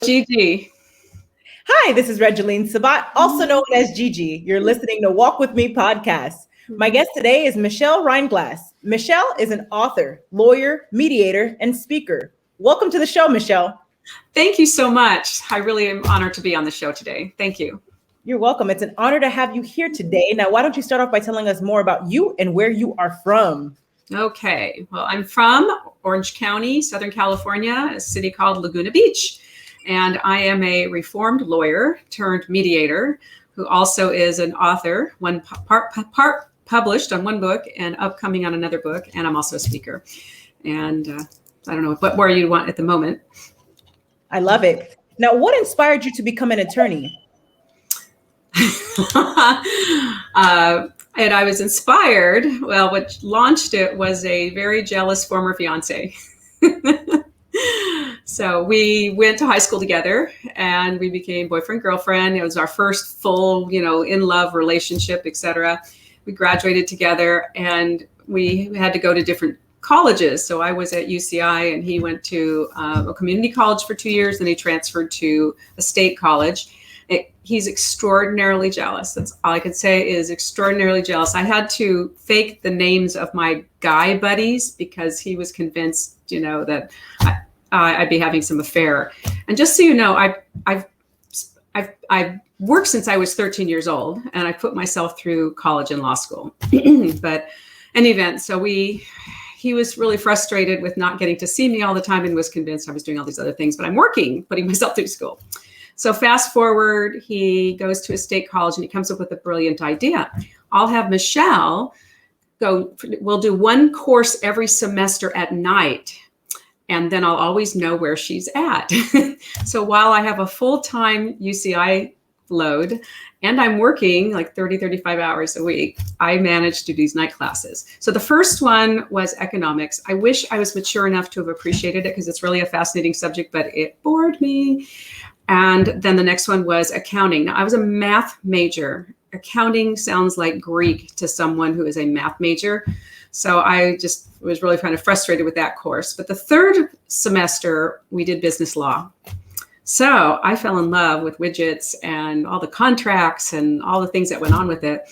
Gigi. Hi, this is Regeline Sabat, also known as Gigi. You're listening to Walk With Me podcast. My guest today is Michelle Reinglass. Michelle is an author, lawyer, mediator, and speaker. Welcome to the show, Michelle. Thank you so much. I really am honored to be on the show today. Thank you. You're welcome. It's an honor to have you here today. Now, why don't you start off by telling us more about you and where you are from? Okay. Well, I'm from Orange County, Southern California, a city called Laguna Beach. And I am a reformed lawyer turned mediator who also is an author, one part published on one book and upcoming on another book. And I'm also a speaker. And I don't know what more you want at the moment. I love it. Now, what inspired you to become an attorney? And I was inspired. Well, what launched it was a very jealous former fiance. So we went to high school together and we became boyfriend, girlfriend. It was our first full, in love relationship, etc. We graduated together and we had to go to different colleges. So I was at UCI and he went to a community college for 2 years. Then he transferred to a state college. He's extraordinarily jealous. That's all I could say is extraordinarily jealous. I had to fake the names of my guy buddies because he was convinced, that I'd be having some affair. And just so you know, I've worked since I was 13 years old, and I put myself through college and law school. But in any event, so he was really frustrated with not getting to see me all the time and was convinced I was doing all these other things. But I'm working, putting myself through school. So fast forward, he goes to a state college and he comes up with a brilliant idea. I'll have Michelle we'll do one course every semester at night, and then I'll always know where she's at. So while I have a full-time UCI load and I'm working like 30, 35 hours a week, I manage to do these night classes. So the first one was economics. I wish I was mature enough to have appreciated it because it's really a fascinating subject, but it bored me. And then the next one was accounting. Now, I was a math major. Accounting sounds like Greek to someone who is a math major. So I just was really kind of frustrated with that course. But the third semester, we did business law. So I fell in love with widgets and all the contracts and all the things that went on with it.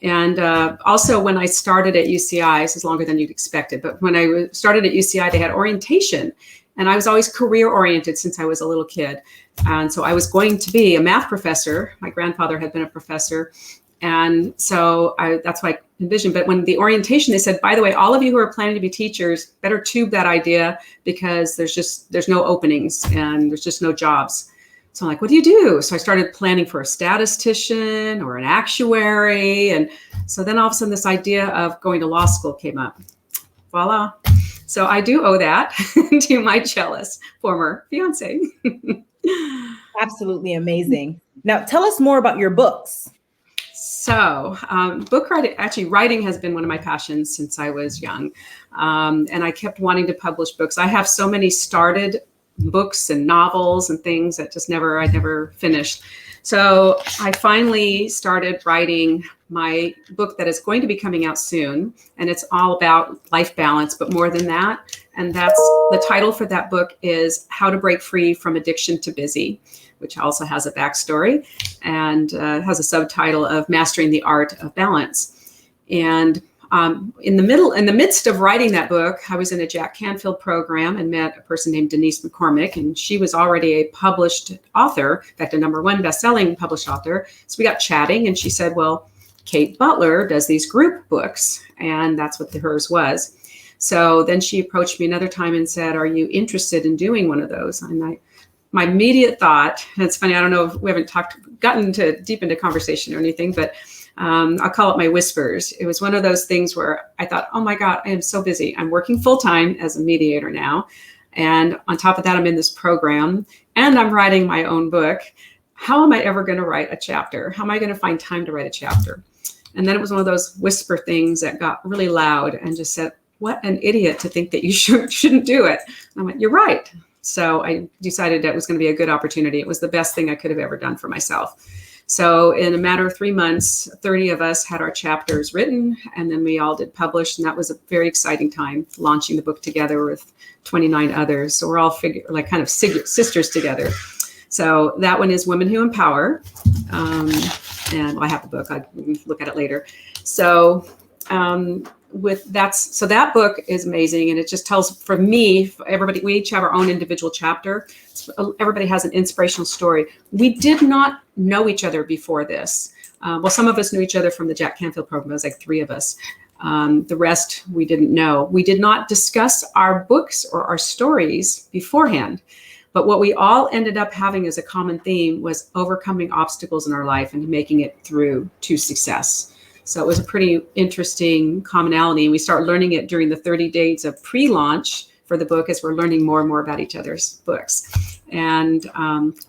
And also when I started at UCI, this is longer than you'd expected, but when I started at UCI, they had orientation. And I was always career oriented since I was a little kid. And so I was going to be a math professor. My grandfather had been a professor. And so that's what I envisioned. But when the orientation, they said, by the way, all of you who are planning to be teachers, better tube that idea because there's no openings and there's just no jobs. So I'm like, what do you do? So I started planning for a statistician or an actuary. And so then all of a sudden this idea of going to law school came up. Voila. So I do owe that to my jealous former fiance. Absolutely amazing. Now, tell us more about your books. So book writing has been one of my passions since I was young. And I kept wanting to publish books. I have so many started books and novels and things that I never finished. So I finally started writing my book that is going to be coming out soon. And it's all about life balance, but more than that. And the title for that book is How to Break Free from Addiction to Busy, which also has a backstory and has a subtitle of Mastering the Art of Balance. And in the midst of writing that book, I was in a Jack Canfield program and met a person named Denise McCormick, and she was already a published author, in fact, a #1 best-selling published author. So we got chatting, and she said, well, Kate Butler does these group books, and that's what hers was. So then she approached me another time and said, are you interested in doing one of those? And my immediate thought, and it's funny, I don't know if we haven't gotten deep into conversation or anything, but I'll call it my whispers. It was one of those things where I thought, oh my God, I am so busy. I'm working full time as a mediator now. And on top of that, I'm in this program and I'm writing my own book. How am I ever going to write a chapter? How am I going to find time to write a chapter? And then it was one of those whisper things that got really loud and just said, what an idiot to think that you shouldn't do it. And I went, you're right. So I decided that was going to be a good opportunity. It was the best thing I could have ever done for myself. So in a matter of 3 months, 30 of us had our chapters written, and then we all did publish. And that was a very exciting time, launching the book together with 29 others. So we're all kind of sisters together. So that one is Women Who Empower. And I have the book. I can look at it later. So that book is amazing, and it just tells, for me, everybody, we each have our own individual chapter. Everybody has an inspirational story. We did not know each other before this. Well, some of us knew each other from the Jack Canfield program. It was like 3 of us. The rest we didn't know. We did not discuss our books or our stories beforehand. But what we all ended up having as a common theme was overcoming obstacles in our life and making it through to success. So it was a pretty interesting commonality. We start learning it during the 30 days of pre-launch for the book as we're learning more and more about each other's books. And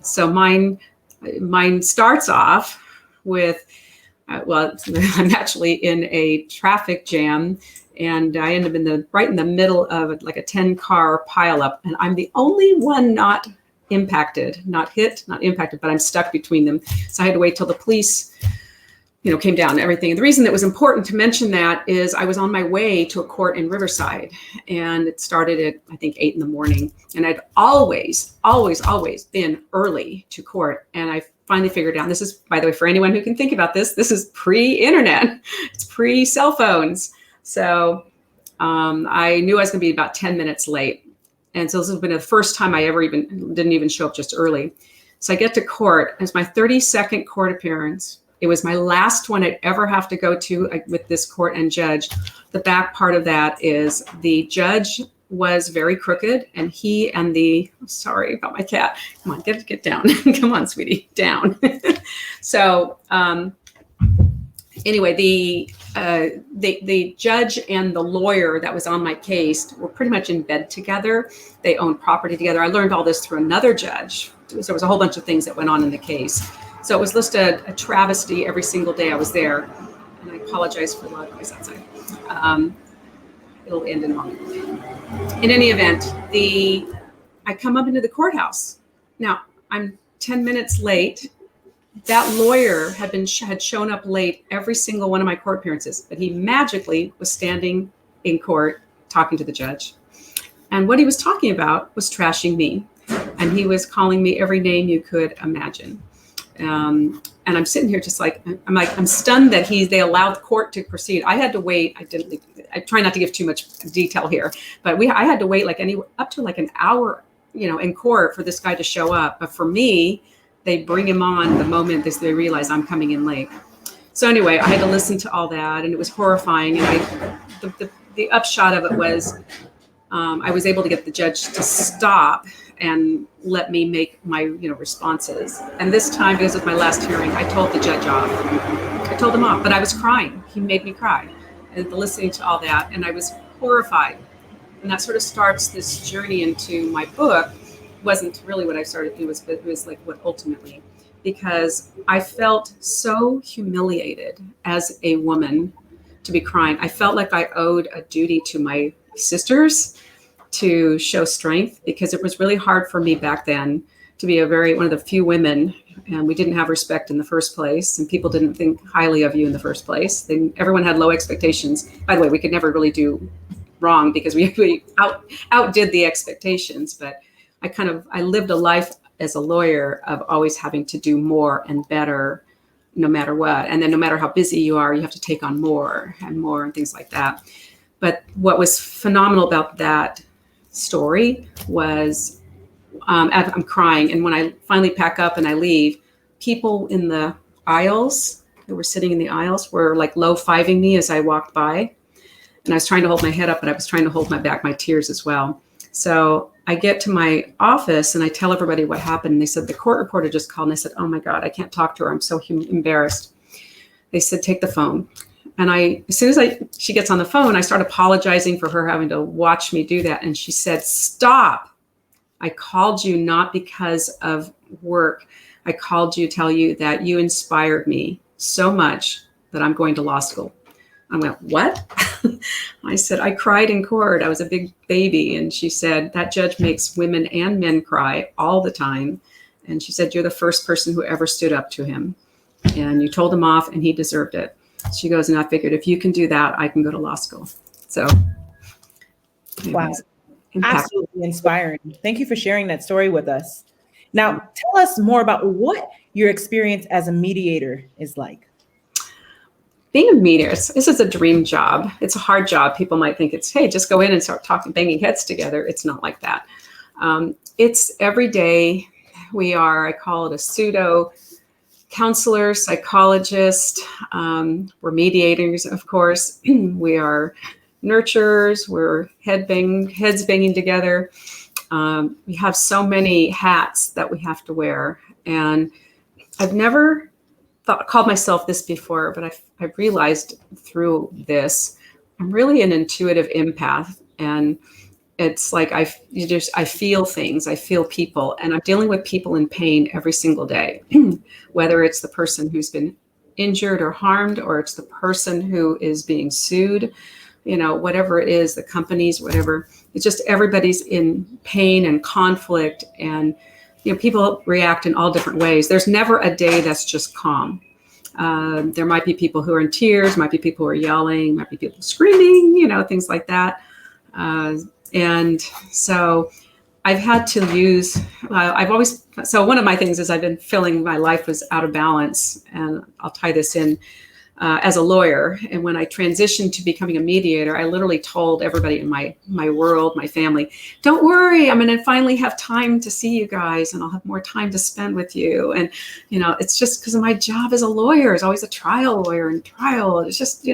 so mine starts off with, I'm actually in a traffic jam, and I end up right in the middle of like a 10-car pileup, and I'm the only one not impacted, not hit, not impacted, but I'm stuck between them. So I had to wait till the police came down and everything. And the reason it was important to mention that is I was on my way to a court in Riverside, and it started at, I think, 8 a.m. And I'd always been early to court. And I finally figured out, this is, by the way, for anyone who can think about this is pre-internet. It's pre-cell phones. So I knew I was going to be about 10 minutes late. And so this has been the first time I ever didn't even show up just early. So I get to court. It's my 32nd court appearance. It was my last one I'd ever have to go to with this court and judge. The back part of that is the judge was very crooked, and he and sorry about my cat. Come on, get down. Come on, sweetie, down. So anyway, the judge and the lawyer that was on my case were pretty much in bed together. They owned property together. I learned all this through another judge. So there was a whole bunch of things that went on in the case. So it was just a travesty every single day I was there. And I apologize for the loud noise outside. It'll end in a moment. In any event, I come up into the courthouse. Now, I'm 10 minutes late. That lawyer had shown up late every single one of my court appearances, but he magically was standing in court talking to the judge. And what he was talking about was trashing me. And he was calling me every name you could imagine. And I'm sitting here just like, I'm stunned that they allowed the court to proceed. I had to wait. I try not to give too much detail here, but I had to wait up to like an hour, in court for this guy to show up. But for me, they bring him on the moment they realize I'm coming in late. So anyway, I had to listen to all that, and it was horrifying. And the upshot of it was, I was able to get the judge to stop and let me make my responses. And this time, because of my last hearing, I told the judge off. I told him off, but I was crying. He made me cry. And listening to all that, and I was horrified. And that sort of starts this journey into my book. It wasn't really what I started. It was like what ultimately, because I felt so humiliated as a woman to be crying. I felt like I owed a duty to my sisters to show strength, because it was really hard for me back then to be one of the few women, and we didn't have respect in the first place, and people didn't think highly of you in the first place. Everyone had low expectations. By the way, we could never really do wrong because we outdid the expectations, but I lived a life as a lawyer of always having to do more and better no matter what. And then no matter how busy you are, you have to take on more and things like that. But what was phenomenal about that story was I'm crying. And when I finally pack up and I leave, people in the aisles that were sitting in the aisles were like low-fiving me as I walked by. And I was trying to hold my head up, but I was trying to hold my tears as well. So I get to my office and I tell everybody what happened. And they said, the court reporter just called. And I said, oh my God, I can't talk to her. I'm so embarrassed. They said, take the phone. And as soon as she gets on the phone, I start apologizing for her having to watch me do that. And she said, stop. I called you not because of work. I called you to tell you that you inspired me so much that I'm going to law school. I went, what? I said, I cried in court. I was a big baby. And she said, that judge makes women and men cry all the time. And she said, you're the first person who ever stood up to him. And you told him off, and he deserved it. She goes, and I figured if you can do that, I can go to law school. So. Wow. Absolutely inspiring. Thank you for sharing that story with us. Now, tell us more about what your experience as a mediator is like. Being a mediator, this is a dream job. It's a hard job. People might think it's, hey, just go in and start talking, banging heads together. It's not like that. It's every day. I call it a pseudo counselor, psychologist. We're mediators, of course. We are nurturers. We're heads banging together. We have so many hats that we have to wear. And I've never called myself this before, but I've realized through this, I'm really an intuitive empath. And it's like I feel things, I feel people, and I'm dealing with people in pain every single day, whether it's the person who's been injured or harmed, or it's the person who is being sued, whatever it is, the companies, whatever. It's just everybody's in pain and conflict, and people react in all different ways. There's never a day that's just calm. There might be people who are in tears, might be people who are yelling, might be people screaming, things like that. And so I've had to use, so one of my things is I've been feeling my life was out of balance, and I'll tie this in as a lawyer. And when I transitioned to becoming a mediator, I literally told everybody in my world, my family, don't worry, I'm going to finally have time to see you guys, and I'll have more time to spend with you. And, it's just because of my job as a lawyer is always a trial lawyer and trial. It's just,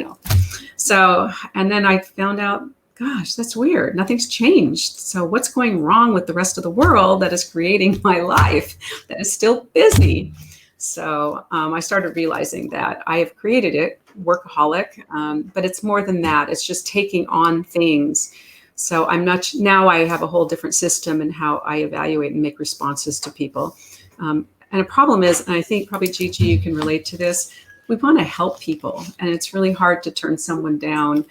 so, and then I found out, gosh, that's weird. Nothing's changed. So what's going wrong with the rest of the world that is creating my life that is still busy? So I started realizing that I have created it, Workaholic, but it's more than that. It's just taking on things. So now I have a whole different system in how I evaluate and make responses to people. And a problem is, and I think probably Gigi, you can relate to this, we want to help people. And it's really hard to turn someone down,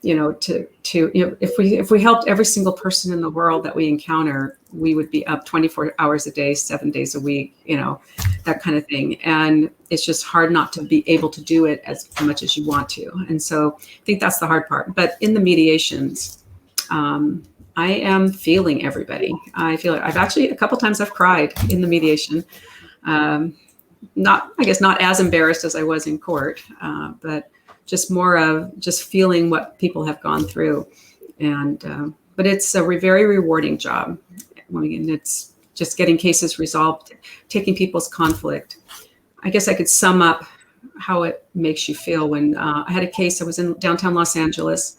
if we helped every single person in the world that we encounter, we would be up 24 hours a day, 7 days a week, that kind of thing. And it's just hard not to be able to do it as much as you want to. And so I think that's the hard part. But in the mediations, I am feeling everybody. I feel it. I've actually, a couple times I've cried in the mediation. Not as embarrassed as I was in court, but just more of just feeling what people have gone through. And, but it's a very rewarding job. And it's just getting cases resolved, taking people's conflict. I guess I could sum up how it makes you feel when I had a case. I was in downtown Los Angeles,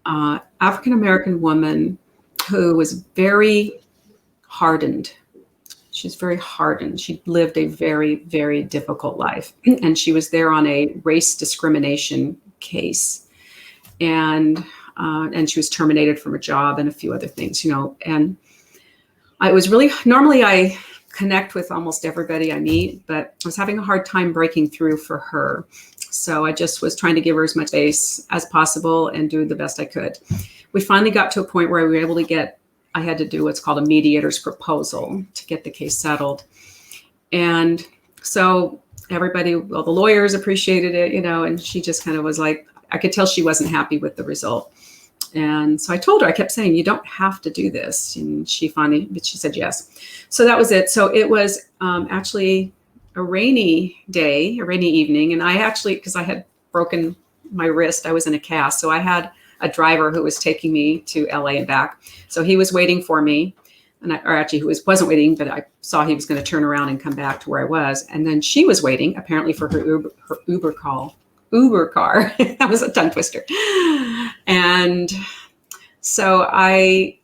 African-American woman who was very hardened. She's very hardened. She lived a very, very difficult life. And she was there on a race discrimination case. And she was terminated from her job and a few other things, and I was really, normally I connect with almost everybody I meet, but I was having a hard time breaking through for her. So I just was trying to give her as much space as possible and do the best I could. We finally got to a point where we were able to I had to do what's called a mediator's proposal to get the case settled. And so the lawyers appreciated it, and she just kind of was like, I could tell she wasn't happy with the result. And so I told her, I kept saying, you don't have to do this. And she said yes. So that was it. So it was actually a rainy day, a rainy evening. And I actually, because I had broken my wrist, I was in a cast. So I had a driver who was taking me to LA and back. So he was waiting for me. He wasn't waiting, but I saw he was going to turn around and come back to where I was. And then she was waiting, apparently, for her Uber car. That was a tongue twister. And so I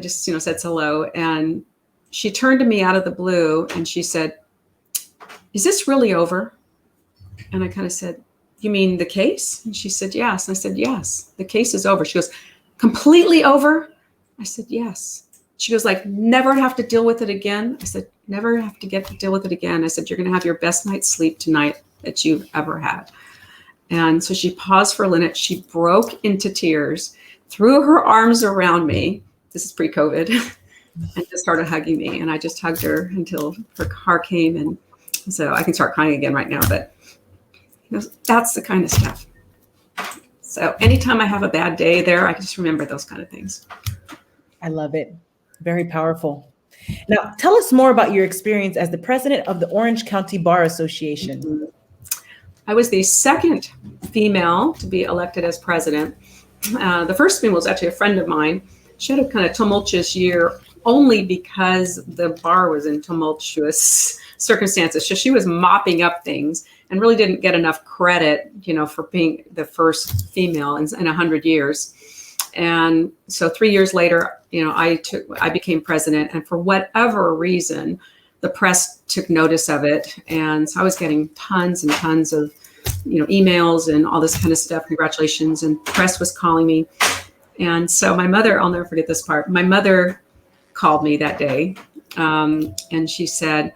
just, said hello. And she turned to me out of the blue and she said, is this really over? And I kind of said, you mean the case? And she said, yes. And I said, yes, the case is over. She goes, completely over? I said, yes. She goes, like, never have to deal with it again? I said, never have to deal with it again. I said, you're going to have your best night's sleep tonight that you've ever had. And so she paused for a minute. She broke into tears, threw her arms around me. This is pre-COVID, and just started hugging me. And I just hugged her until her car came. And so I can start crying again right now, but that's the kind of stuff. So anytime I have a bad day there, I just remember those kind of things. I love it. Very powerful. Now, tell us more about your experience as the president of the Orange County Bar Association. I was the second female to be elected as president. The first female was actually a friend of mine. She had a kind of tumultuous year only because the bar was in tumultuous circumstances. So she was mopping up things and really didn't get enough credit, for being the first female in 100 years. And so 3 years later, I became president, and for whatever reason, the press took notice of it. And so I was getting tons and tons of, emails and all this kind of stuff. Congratulations. And press was calling me. And so my mother, I'll never forget this part. My mother called me that day. And she said,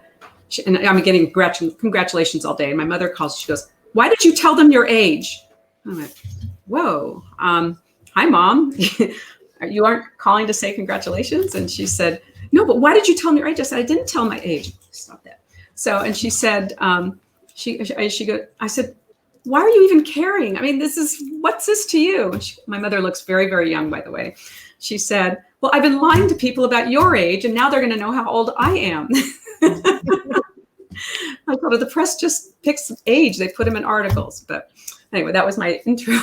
and I'm getting congratulations all day. And my mother calls, she goes, "Why did you tell them your age?" I went, "Whoa. Hi, Mom. You aren't calling to say congratulations?" And she said, "No, but why did you tell me your age?" I said, "I didn't tell my age." Stop that. So, and she said, I said, "Why are you even caring? I mean, what's this to you?" And my mother looks very, very young, by the way. She said, "Well, I've been lying to people about your age, and now they're going to know how old I am." I told her the press just picks age. They put them in articles. But anyway, that was my intro.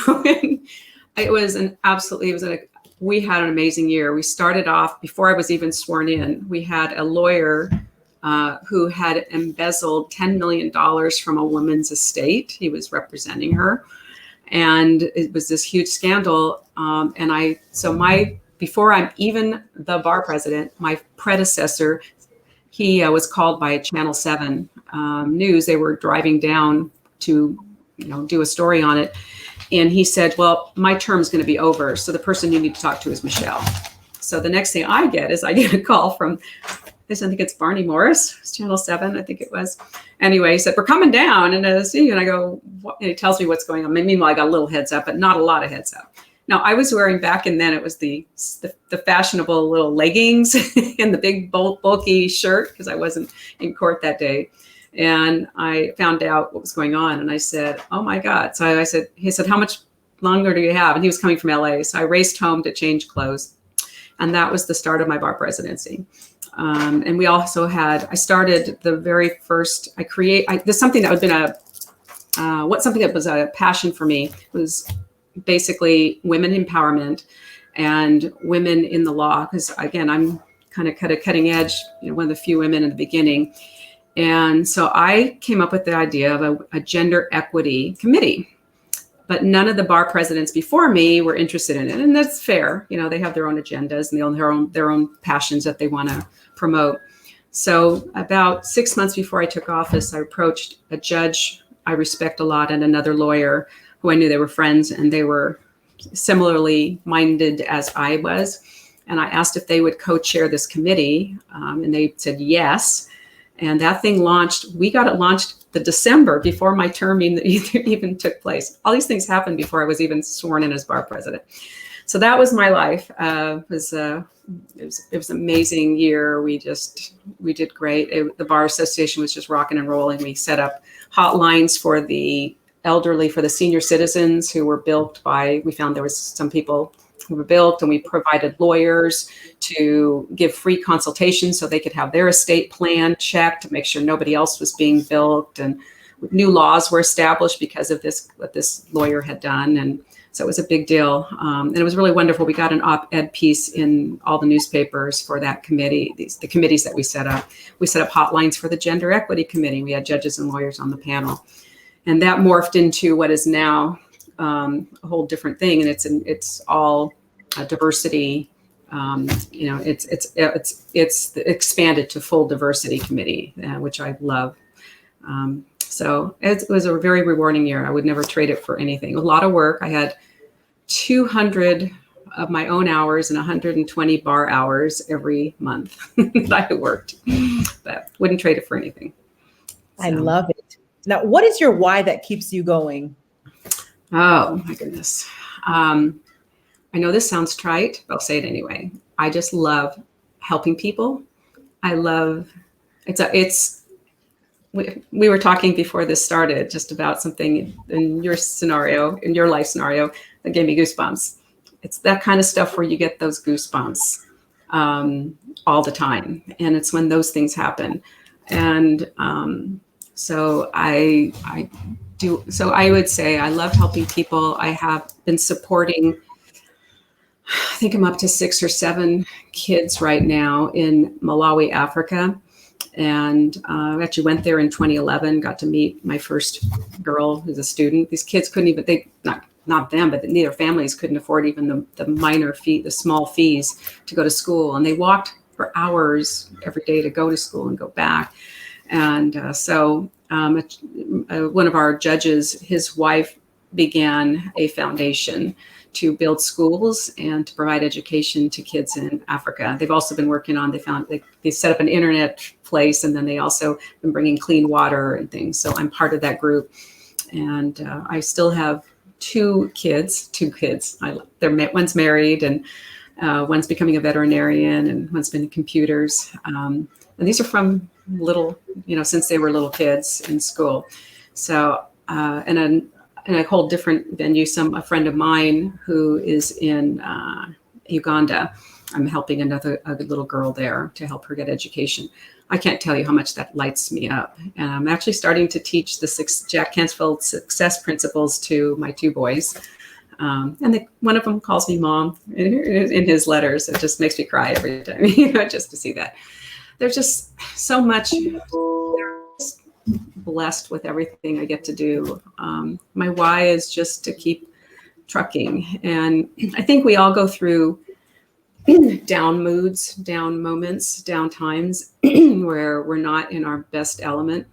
We had an amazing year. We started off, before I was even sworn in, we had a lawyer who had embezzled $10 million from a woman's estate. He was representing her. And it was this huge scandal. Before I'm even the bar president, my predecessor, he was called by Channel 7 News. They were driving down to, do a story on it. And he said, "Well, my term's going to be over. So the person you need to talk to is Michelle." So the next thing I get a call from, I think it's Barney Morris, Channel 7, I think it was. Anyway, he said, "We're coming down and see you." And I go, "What?" And he tells me what's going on. Meanwhile, I got a little heads up, but not a lot of heads up. Now, I was wearing back and then it was the fashionable little leggings and the big bulky shirt because I wasn't in court that day. And I found out what was going on. And I said, "Oh my God." So he said, "How much longer do you have?" And he was coming from LA. So I raced home to change clothes. And that was the start of my bar presidency. And we also I started the very first, something that was a passion for me was basically women empowerment and women in the law. Because again, I'm kind of cutting edge, one of the few women in the beginning. And so I came up with the idea of a gender equity committee, but none of the bar presidents before me were interested in it. And that's fair. They have their own agendas and their own passions that they want to promote. So about 6 months before I took office, I approached a judge I respect a lot and another lawyer who I knew they were friends and they were similarly minded as I was. And I asked if they would co-chair this committee, and they said yes. And that thing launched. We got it launched the December before my term even took place. All these things happened before I was even sworn in as bar president. So that was my life. It was an amazing year. We did great. The bar association was just rocking and rolling. We set up hotlines for the elderly, for the senior citizens who were bilked by. We found there was some people who were bilked, and we provided lawyers to give free consultations so they could have their estate plan checked to make sure nobody else was being bilked. And new laws were established because of this, what this lawyer had done. And so it was a big deal. And it was really wonderful. We got an op-ed piece in all the newspapers for that committee, the committees that we set up. We set up hotlines for the Gender Equity Committee. We had judges and lawyers on the panel. And that morphed into what is now a whole different thing. And it's all diversity. It's expanded to full diversity committee, which I love. So it was a very rewarding year. I would never trade it for anything. A lot of work. I had 200 of my own hours and 120 bar hours every month that I worked, but wouldn't trade it for anything. So. I love it. Now, what is your why that keeps you going? Oh my goodness. I know this sounds trite, but I'll say it anyway. I just love helping people. I love, we were talking before this started just about something in your scenario, in your life scenario, that gave me goosebumps. It's that kind of stuff where you get those goosebumps. all the time. And it's when those things happen. And so I would say I love helping people. I have been supporting, I think I'm up to 6 or 7 kids right now in Malawi, Africa. And I actually went there in 2011, got to meet my first girl who's a student. These kids couldn't even, not them, but neither families couldn't afford even the minor fee, the small fees to go to school. And they walked for hours every day to go to school and go back. And one of our judges, his wife began a foundation to build schools and to provide education to kids in Africa. They've also been working on, they set up an internet place, and then they also been bringing clean water and things. So I'm part of that group. And I still have two kids. One's married, and one's becoming a veterinarian, and one's been in computers. And these are from since they were little kids in school. So, and I hold different venues. A friend of mine who is in Uganda, I'm helping a little girl there to help her get education. I can't tell you how much that lights me up. And I'm actually starting to teach the Jack Canfield success principles to my 2 boys. And one of them calls me mom in his letters. It just makes me cry every time, just to see that. There's just so much. They're just blessed with everything I get to do. My why is just to keep trucking. And I think we all go through down moods, down moments, down times where we're not in our best element.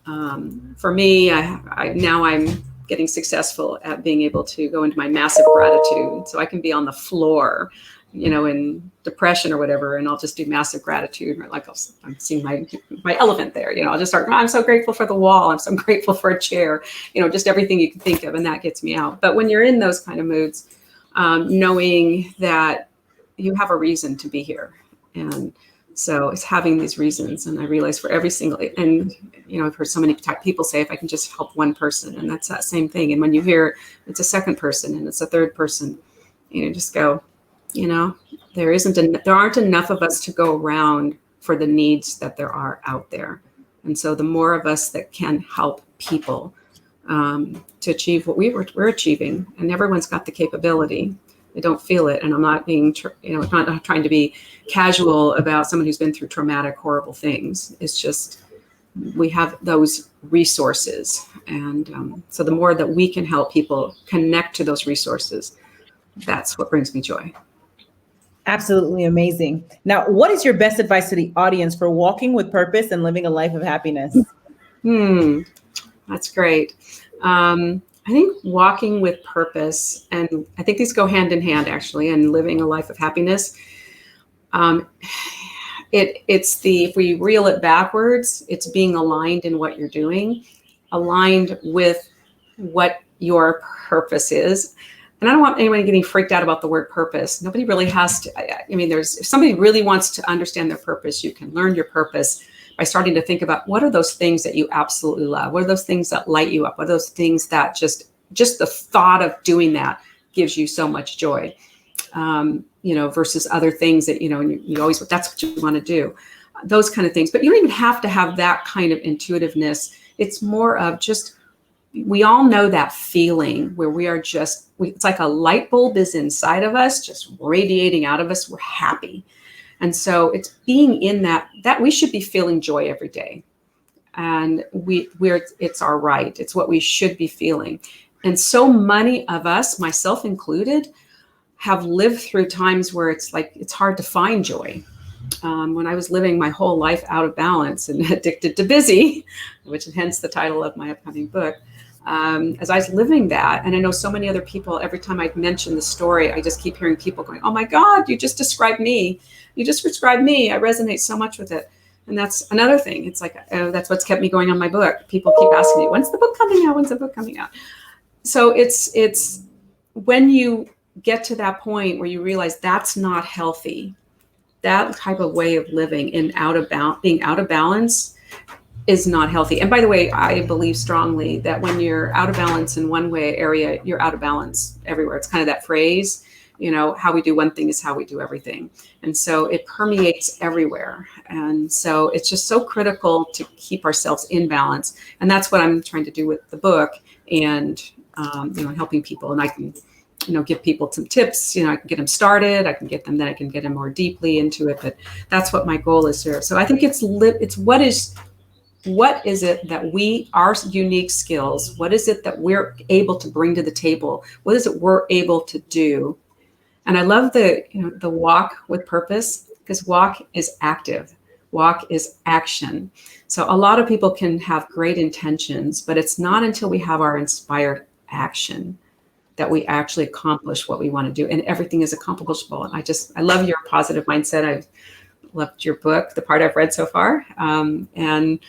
For me, I'm getting successful at being able to go into my massive gratitude. So I can be on the floor, in depression or whatever, and I'll just do massive gratitude. Like I'm seeing my elephant there, I'll just start, I'm so grateful for the wall. I'm so grateful for a chair, just everything you can think of, and that gets me out. But when you're in those kind of moods, knowing that you have a reason to be here. And so it's having these reasons. And I realize for every single, and, I've heard so many people say, if I can just help one person, and that's that same thing. And when you hear it's a second person and it's a third person, just go, there aren't enough of us to go around for the needs that there are out there. And so the more of us that can help people to achieve what we're achieving, and everyone's got the capability. I don't feel it. And I'm not being, not trying to be casual about someone who's been through traumatic, horrible things. It's just, we have those resources. And so the more that we can help people connect to those resources, that's what brings me joy. Absolutely amazing. Now, what is your best advice to the audience for walking with purpose and living a life of happiness? That's great. I think walking with purpose, and I think these go hand in hand actually, and living a life of happiness. If we reel it backwards, it's being aligned in what you're doing, aligned with what your purpose is. And I don't want anyone getting freaked out about the word purpose. Nobody really has to. If somebody really wants to understand their purpose, you can learn your purpose by starting to think about what are those things that you absolutely love? What are those things that light you up? What are those things that just the thought of doing that gives you so much joy, versus other things that, you always, that's what you want to do, those kind of things. But you don't even have to have that kind of intuitiveness. It's more of just, we all know that feeling where we are it's like a light bulb is inside of us, just radiating out of us. We're happy. And so it's being in that we should be feeling joy every day. And it's our right. It's what we should be feeling. And so many of us, myself included, have lived through times where it's like, it's hard to find joy. When I was living my whole life out of balance and addicted to busy, which hence the title of my upcoming book, as I was living that, and I know so many other people, every time I mention the story, I just keep hearing people going, oh my God, you just described me. You just described me. I resonate so much with it. And that's another thing. It's like, that's what's kept me going on my book. People keep asking me, when's the book coming out? When's the book coming out? So it's when you get to that point where you realize that's not healthy, that type of way of living being out of balance is not healthy. And by the way, I believe strongly that when you're out of balance in one area, you're out of balance everywhere. It's kind of that phrase. how we do one thing is how we do everything. And so it permeates everywhere. And so it's just so critical to keep ourselves in balance. And that's what I'm trying to do with the book and, helping people. And I can, give people some tips, I can get them started. I can get them, then I can get them more deeply into it. But that's what my goal is here. So I think it's what is it that our unique skills, what is it that we're able to bring to the table? What is it we're able to do? And I love the walk with purpose, because walk is active. Walk is action. So a lot of people can have great intentions, but it's not until we have our inspired action that we actually accomplish what we want to do. And everything is accomplishable. And I love your positive mindset. I've loved your book, the part I've read so far. And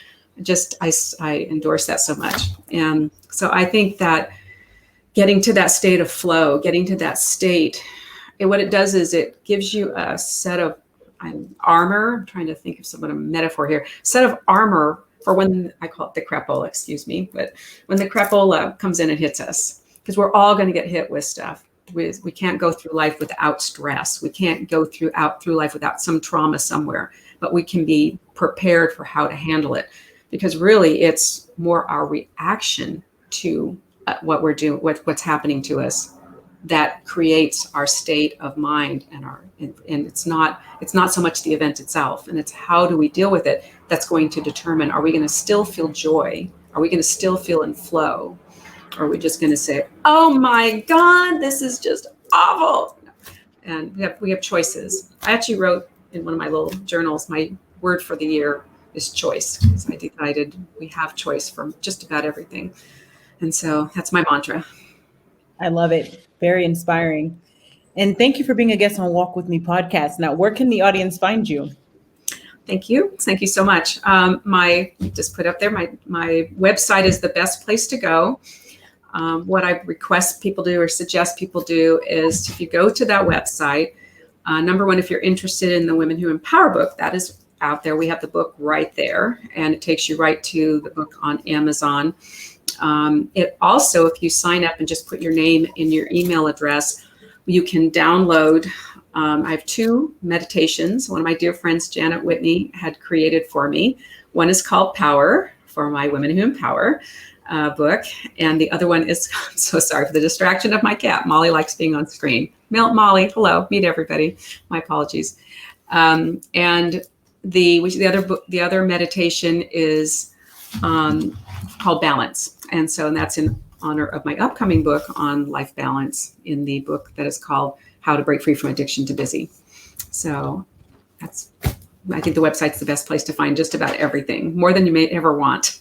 just, I endorse that so much. And so I think that getting to that state of flow, getting to that state, and what it does is it gives you a set of armor. I'm trying to think of a metaphor here. Set of armor for when, I call it the crapola, excuse me, but when the crapola comes in and hits us, because we're all going to get hit with stuff. We can't go through life without stress. We can't go through life without some trauma somewhere, but we can be prepared for how to handle it, because really it's more our reaction to what we're doing, what's happening to us, that creates our state of mind and it's not so much the event itself, and it's how do we deal with it that's going to determine, are we going to still feel joy? Are we going to still feel in flow? Or are we just going to say, oh my God, this is just awful? And we have choices. I actually wrote in one of my little journals, my word for the year is choice, because I decided we have choice from just about everything. And so that's my mantra. I love it. Very inspiring. And thank you for being a guest on Walk With Me podcast. Now, where can the audience find you? Thank you. Thank you so much. Just put up there, my website is the best place to go. What I request people do or suggest people do is, if you go to that website, number one, if you're interested in the Women Who Empower book, that is out there. We have the book right there, and it takes you right to the book on Amazon. It also, if you sign up and just put your name and your email address, you can download. I have 2 meditations. One of my dear friends, Janet Whitney, had created for me. One is called Power, for my Women Who Empower book. And the other one is, I'm so sorry for the distraction of my cat. Molly likes being on screen. Molly, hello, meet everybody. My apologies. And the other meditation is called Balance. And that's in honor of my upcoming book on life balance, in the book that is called How to Break Free from Addiction to Busy. So I think the website's the best place to find just about everything, more than you may ever want.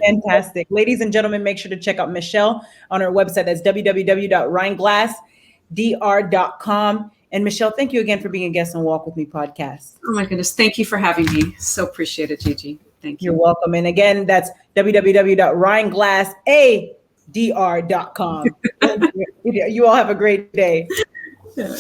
Fantastic. Ladies and gentlemen, make sure to check out Michelle on her website. That's www.reinglassdr.com. And Michelle, thank you again for being a guest on Walk With Me podcast. Oh my goodness. Thank you for having me. So appreciate it, Gigi. Thank you. You're welcome. And again, that's www.reinglassadr.com. You all have a great day. Yeah.